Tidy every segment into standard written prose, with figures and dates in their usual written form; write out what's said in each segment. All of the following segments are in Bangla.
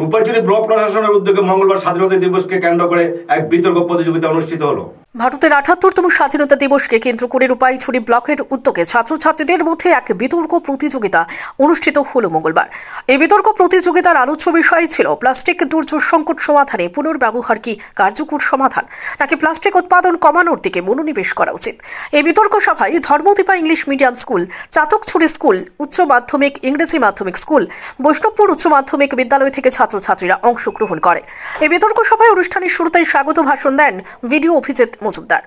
রূপাইছড়ি ব্লক প্রশাসনের উদ্যোগে মঙ্গলবার স্বাধীনতা দিবসকে কেন্দ্র করে এক বিতর্ক প্রতিযোগিতা অনুষ্ঠিত হলো। ভারতের ৭৮তম স্বাধীনতা দিবসকে কেন্দ্র করে রূপাইছড়ি ব্লকের উদ্যোগে ছাত্রছাত্রীদের মধ্যে এক বিতর্ক প্রতিযোগিতা অনুষ্ঠিত হল মঙ্গলবার। এই বিতর্ক প্রতিযোগিতার আলোচ্য বিষয় ছিল প্লাস্টিক দুর্যোগ সংকট সমাধানে পুনর্ব্যবহার কি কার্যকর সমাধান, নাকি প্লাস্টিক উৎপাদন কমানোর দিকে মনোনিবেশ করা উচিত। এই বিতর্ক সভায় ধর্মদীপা English medium school, Chatakchhari school, উচ্চ মাধ্যমিক ইংরেজি মাধ্যমিক স্কুল, বৈষ্ণবপুর উচ্চ মাধ্যমিক বিদ্যালয় থেকে ছাত্রছাত্রীরা অংশগ্রহণ করে। এই বিতর্ক সভায় অনুষ্ঠানের শুরুতেই স্বাগত ভাষণ দেন ভিডিও অভিজিৎ মজুমদার।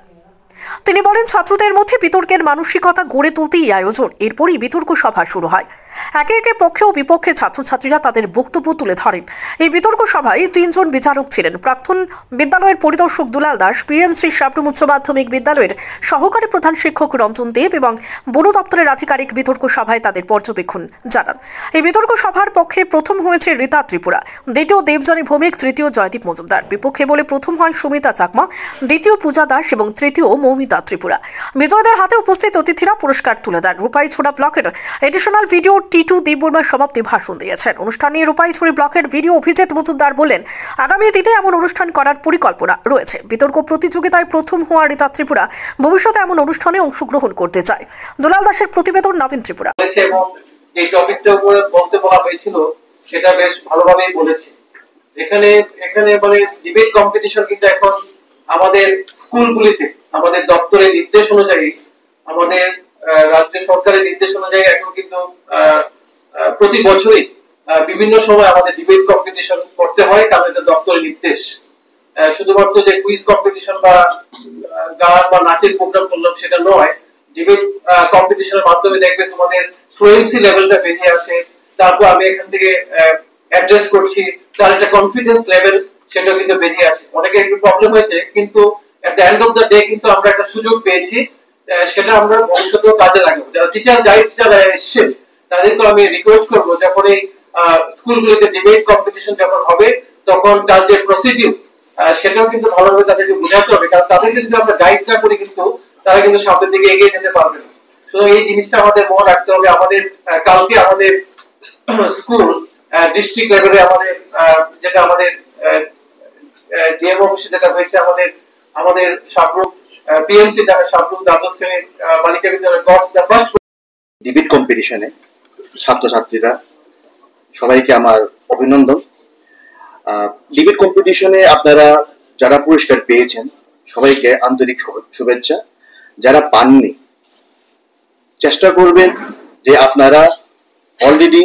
তিনি বলেন, ছাত্রদের মধ্যে বিতর্কের মানসিকতা গড়ে তুলতেই আয়োজন। এরপরই বিতর্ক সভা শুরু হয়। একে একে পক্ষে ও বিপক্ষে ছাত্রছাত্রীরা তাদের বক্তব্য তুলে ধরেন। এই বিতর্ক সভায় ৩ জন বিচারক ছিলেন। প্রাক্তন বিদ্যালয়ের পরিদর্শক দুলাল দাস, পিএমসি সাবরুম উচ্চ মাধ্যমিক বিদ্যালয়ের সহকারী প্রধান শিক্ষক রঞ্জন দেব এবং বন দপ্তরের আধিকারিক বিতর্ক সভায় তাদের পর্যবেক্ষণ জানান। এই বিতর্ক সভার পক্ষে প্রথম হয়েছে রীতা ত্রিপুরা, দ্বিতীয় দেবজানী ভৌমিক, তৃতীয় জয়দীপ মজুমদার। বিপক্ষে বলে প্রথম হয় সুমিতা চাকমা, দ্বিতীয় পূজা দাস এবং তৃতীয় মৌমিতা ত্রিপুরা। বিজয়ীদের হাতে উপস্থিত অতিথিরা পুরস্কার তুলে দেন। রূপাইছড়া ব্লকের এডিশনাল ভিডিও টিটু দেববর্মা সমাপ্তি ভাষণ দিয়েছেন। অনুষ্ঠানে রূপাইছড়ি ব্লকের ভিডিও অভিজিৎ মজুমদার বলেন, আগামী দিনে এমন অনুষ্ঠান করার পরিকল্পনা রয়েছে। বিতর্ক প্রতিযোগিতায় প্রথম হওয়া রীতা ত্রিপুরা ভবিষ্যতে এমন অনুষ্ঠানে অংশগ্রহণ করতে চায়। দুলাল দাসের প্রতিবেদন, নবীন ত্রিপুরা। এবং যে টপিকটার উপরে বলতে বলা হয়েছিল সেটা বেশ ভালোভাবেই বলেছে। এখানে মানে ডিবেট কম্পিটিশন কিন্তু এখন আমাদের স্কুলগুলিতে আমাদের দপ্তরের নির্দেশ অনুযায়ী, আমাদের রাজ্য সরকারের নির্দেশ অনুযায়ী এখন কিন্তু প্রতি বছরই বিভিন্ন সময় আমাদের ডিবেট কম্পিটিশন করতে হয়, কারণ এটা দপ্তরের নির্দেশ। শুধুমাত্র যে কুইজ কম্পিটিশন বা গান বা নাচের প্রোগ্রাম করলাম সেটা নয়, ডিবেট কম্পিটিশনের মাধ্যমে দেখবে তোমাদের ফ্লুয়েন্সি লেভেলটা বেরিয়ে আসে। তারপর আমি এখান থেকে অ্যাড্রেস করছি, তার একটা কনফিডেন্স লেভেল সেটাও কিন্তু বেরিয়ে আসে। অনেকের একটু প্রবলেম হয়েছে, কিন্তু at the end of the day কিন্তু আমরা একটা সুযোগ পেয়েছি, সেটা আমরা ভবিষ্যতেও কাজে লাগাবো। যারা টিচার গাইডস যারা এসেছেন তাদেরকে আমি রিকোয়েস্ট করবো, যখন এই স্কুলগুলিতে ডিবেট কম্পিটিশন যখন হবে তখন তার যে প্রসিডিউর সেটাও কিন্তু ভালোভাবে তাদেরকে বোঝাতে হবে, কারণ তাদেরকে যদি আমরা গাইড না করি কিন্তু তারা কিন্তু সামনের দিকে এগিয়ে যেতে পারবে না। তো এই জিনিসটা আমাদের মনে রাখতে হবে। আমাদের কালকে আমাদের স্কুল ডিস্ট্রিক্ট লেভেলে আমাদের যেটা আমাদের ডিএম অফিসে যেটা হয়েছে, আমাদের সাবরুম পিএমসি সাবরুম দ্বাদশ শ্রেণীর বালিকা বিদ্যালয় গট দ্য ফার্স্ট ডিবেট কম্পিটিশনে ছাত্রছাত্রীরা সবাইকে আমার অভিনন্দন। ডিবেট কম্পিটিশনে আপনারা যারা পুরস্কার পেয়েছেন সবাইকে আন্তরিক শুভেচ্ছা। যারা পাননি চেষ্টা করবেন যে আপনারা অলরেডি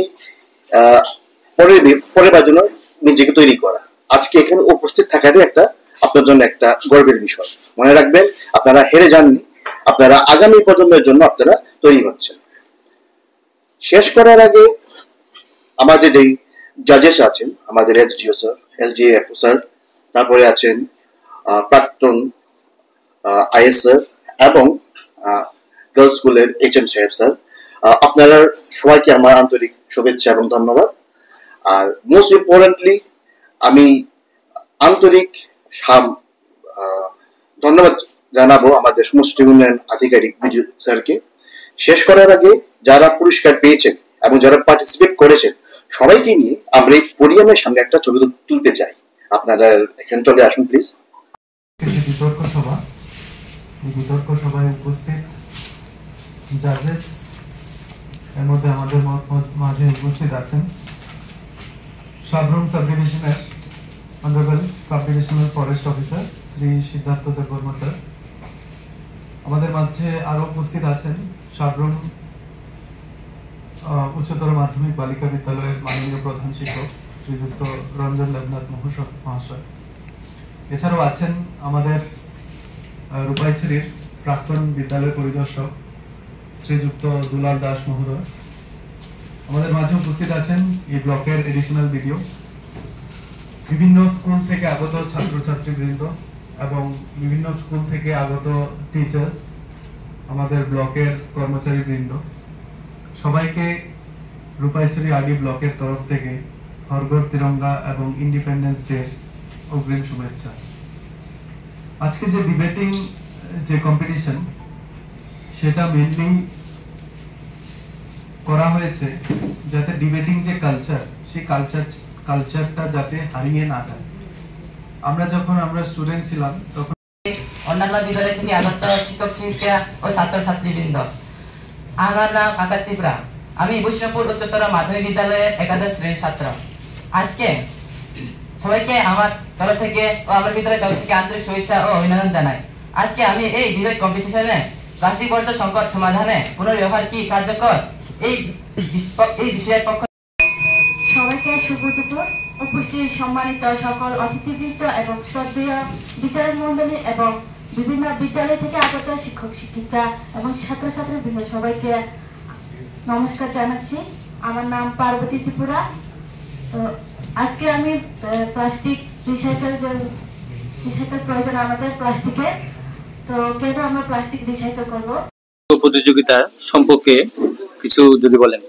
পরের জন্য নিজেকে তৈরি করা। আজকে এখানে উপস্থিত থাকারই একটা আপনার জন্য একটা গর্বের বিষয়। মনে রাখবেন, আপনারা হেরে যাননি, আপনারা আগামী প্রজন্মের জন্য আপনারা তৈরি হচ্ছেন। শেষ করার আগে আমাদের যেই জাজেস আছেন, আমাদের এসডিও স্যার, এসডিএফ স্যার, তারপরে আছেন প্রাক্তন আইএস স্যার এবং গার্লস স্কুলের এইচএম সাহেব স্যার, আপনারা সবাইকে আমার আন্তরিক শুভেচ্ছা এবং ধন্যবাদ। আর মোস্ট ইম্পর্টেন্টলি আমি আন্তরিক ধন্যবাদ জানাবো আমাদের সমষ্টি উন্নয়ন আধিকারিক বিজু স্যারকে। শেষ করার আগে যারা পুরস্কার পেয়েছেন এবং যারা পার্টিসিপেট করেছেন সবাইকে নিয়ে আমরা এই পোডিয়ামের সামনে একটা ছবি তুলতে চাই। আপনারা এখানে চলে আসুন প্লিজ। বিতর্ক সভায় উপস্থিত জাজেস, এর মধ্যে আমাদের মাঝে উপস্থিত আছেন সাবরুম সাব ডিভিশনের honourable sub divisional forest officer Shri Siddhartha Debbarma sir. আমাদের মাঝে আরো উপস্থিত আছেন সাবরুম উচ্চতর মাধ্যমিক বালিকা বিদ্যালয়ের মাননীয় প্রধান শিক্ষক শ্রীযুক্ত রঞ্জন দেবনাথ মহাশয়। এছাড়াও আছেন আমাদের রূপাইছড়ির প্রাক্তন বিদ্যালয় পরিদর্শক শ্রীযুক্ত দুলাল দাস মহোদয়। আমাদের মাঝে উপস্থিত আছেন এই ব্লকের এডিশনাল ভিডিও, বিভিন্ন স্কুল থেকে আগত ছাত্রছাত্রী বৃন্দ এবং বিভিন্ন স্কুল থেকে আগত টিচার্স, আমাদের ব্লকের কর্মচারী বৃন্দ, সবাইকে রূপাইছড়ি আডি ব্লকের তরফ থেকে হর ঘর তিরঙ্গা এবং ইন্ডিপেন্ডেন্স ডে অগ্রিম শুভেচ্ছা। আজকে যে ডিবেটিং যে কম্পিটিশন সেটা মেইনলি করা হয়েছে যাতে ডিবেটিং যে কালচার, সেই কালচারটা যাতে হারিয়ে না যায়। আমরা যখন স্টুডেন্ট ছিলাম তখন অন্যান্য বিদ্যালয় থেকে আগত শিক্ষক শিক্ষিকা ও ছাত্রছাত্রীবৃন্দ, আমার নাম আকাশ ত্রিপুরা। আমি বৈষ্ণবপুর উচ্চতর মাধ্যমিক বিদ্যালয়ের একাদশ শ্রেণীর ছাত্র। আজকে সবাইকে আমার তরফ থেকে ও আমার বিদ্যালয়ের তরফ থেকে আন্তরিক শুভেচ্ছা ও অভিনন্দন জানাই। আজকে আমি এই ডিবেট কম্পিটিশনে প্লাস্টিক বর্জ্য সংকট সমাধানে পুনর্ব্যবহার কি কার্যকর এই বিষয়ের পক্ষ সবাইকে শুভ দুপুর। উপস্থিত সম্মানিত সকল অতিথিবৃন্দ এবং শ্রদ্ধেয় বিচারক মণ্ডলী এবং বিভিন্ন বিদ্যালয় থেকে আগত শিক্ষক শিক্ষিকা এবং ছাত্রছাত্রীবৃন্দ সবাইকে নমস্কার জানাচ্ছি। আমার নাম পার্বতী ত্রিপুরা। তো আজকে আমি প্লাস্টিক রিসাইকেল প্রয়োজন আমাদের প্লাস্টিকের, তো কেন আমরা প্লাস্টিক রিসাইকেল করবো প্রতিযোগিতা সম্পর্কে কিছু যদি বলেন।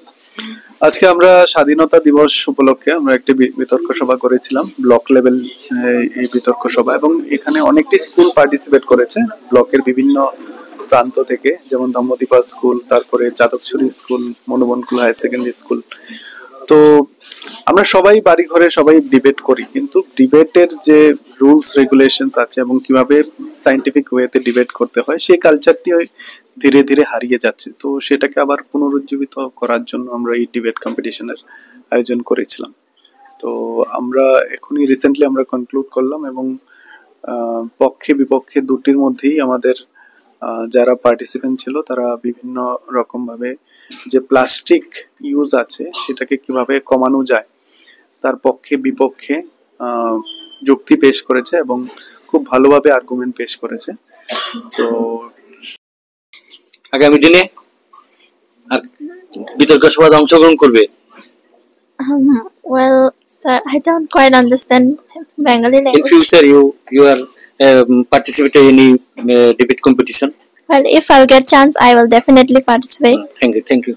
আজকে আমরা স্বাধীনতা দিবস উপলক্ষে আমরা একটি বিতর্ক সভা করেছিলাম, ব্লক লেভেল এই বিতর্ক সভা, এবং এখানে অনেকটি স্কুল পার্টিসিপেট করেছে ব্লকের বিভিন্ন প্রান্ত থেকে, যেমন ধম্মদীপা স্কুল, তারপরে যাদবছড়ি স্কুল, মনোবনকুল হায়ার সেকেন্ডারি স্কুল। তো আমরা সবাই বাড়ি ঘরে সবাই ডিবেট করি, কিন্তু ডিবেটের যে রুলস রেগুলেশনস আছে এবং কিভাবে সায়েন্টিফিক ওয়েতে ডিবেট করতে হয় সেই কালচারটি ধীরে ধীরে হারিয়ে যাচ্ছে। তো সেটাকে আবার পুনরুজ্জীবিত করার জন্য আমরা এই ডিবেট কম্পিটিশনের আয়োজন করেছিলাম। তো আমরা এখনই রিসেন্টলি আমরা কনক্লুড করলাম, এবং পক্ষে বিপক্ষে দুটির মধ্যেই আমাদের যারা পার্টিসিপেন্ট ছিল তারা বিভিন্ন রকম ভাবে যে প্লাস্টিক ইউজ আছে সেটাকে কিভাবে কমানো যায় তার পক্ষে বিপক্ষে যুক্তি পেশ করেছে এবং খুব ভালোভাবে আর্গুমেন্ট পেশ করেছে। তো আগামী দিনে আর বিতর্ক সভায় অংশগ্রহণ করবে? Well, sir, I don't quite understand Bengali language. In future, you are participating in any debate competition? Well, if I'll get chance, I will definitely participate. Thank you.